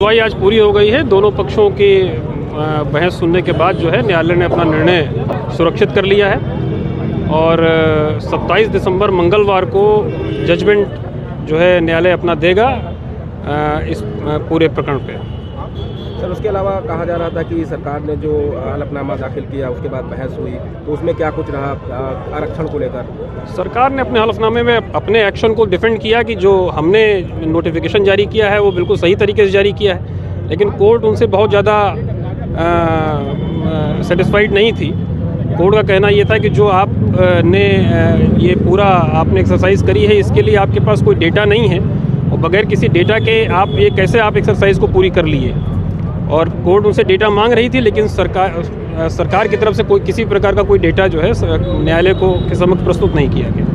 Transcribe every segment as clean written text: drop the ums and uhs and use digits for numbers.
सुनवाई आज पूरी हो गई है। दोनों पक्षों की बहस सुनने के बाद जो है न्यायालय ने अपना निर्णय सुरक्षित कर लिया है और 27 दिसंबर मंगलवार को जजमेंट जो है न्यायालय अपना देगा इस पूरे प्रकरण पे। सर, उसके अलावा कहा जा रहा था कि सरकार ने जो हलफनामा दाखिल किया उसके बाद बहस हुई, तो उसमें क्या कुछ रहा आरक्षण को लेकर? सरकार ने अपने हलफनामे में अपने एक्शन को डिफेंड किया कि जो हमने नोटिफिकेशन जारी किया है वो बिल्कुल सही तरीके से जारी किया है, लेकिन कोर्ट उनसे बहुत ज़्यादा सेटिस्फाइड नहीं थी। कोर्ट का कहना ये था कि जो आप ने ये पूरा आपने एक्सरसाइज करी है, इसके लिए आपके पास कोई डेटा नहीं है और बगैर किसी डेटा के आप ये कैसे आप एक्सरसाइज को पूरी कर लिए। और कोर्ट उनसे डेटा मांग रही थी, लेकिन सरकार की तरफ से कोई किसी प्रकार का कोई डेटा जो है न्यायालय को के समक्ष प्रस्तुत नहीं किया गया।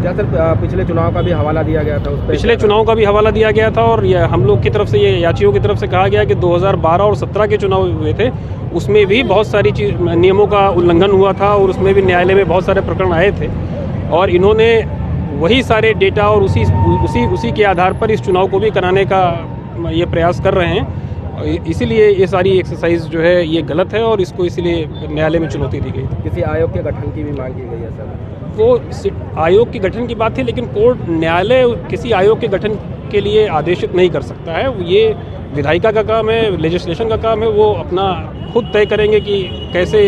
क्या सर पिछले चुनाव का भी हवाला दिया गया था? पिछले चुनाव का भी हवाला दिया गया था और हम लोग की तरफ से ये याचियों की तरफ से कहा गया कि 2012 और 17 के चुनाव हुए थे, उसमें भी बहुत सारी नियमों का उल्लंघन हुआ था और उसमें भी न्यायालय में बहुत सारे प्रकरण आए थे और इन्होंने वही सारे डेटा और उसी के आधार पर इस चुनाव को भी कराने का ये प्रयास कर रहे हैं। इसीलिए ये सारी एक्सरसाइज जो है ये गलत है और इसको इसीलिए न्यायालय में चुनौती दी गई थी। किसी आयोग के गठन की भी मांग की गई है सर? वो आयोग के गठन की बात थी, लेकिन कोर्ट न्यायालय किसी आयोग के गठन के लिए आदेशित नहीं कर सकता है। ये विधायिका का काम है, लेजिस्लेशन का काम है, वो अपना खुद तय करेंगे कि कैसे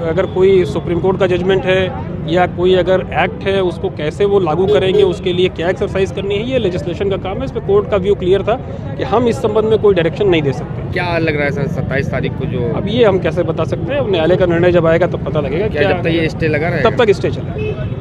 अगर कोई सुप्रीम कोर्ट का जजमेंट है या कोई अगर एक्ट है उसको कैसे वो लागू करेंगे, उसके लिए क्या एक्सरसाइज करनी है, ये लेजिस्लेशन का काम है। इस पर कोर्ट का व्यू क्लियर था कि हम इस संबंध में कोई डायरेक्शन नहीं दे सकते। क्या लग रहा है सर 27 तारीख को जो? अब ये हम कैसे बता सकते हैं, न्यायालय का निर्णय जब आएगा तब पता लगेगा। क्या जब तक ये स्टे लगा रहेगा? तब तक स्टे चलेगा।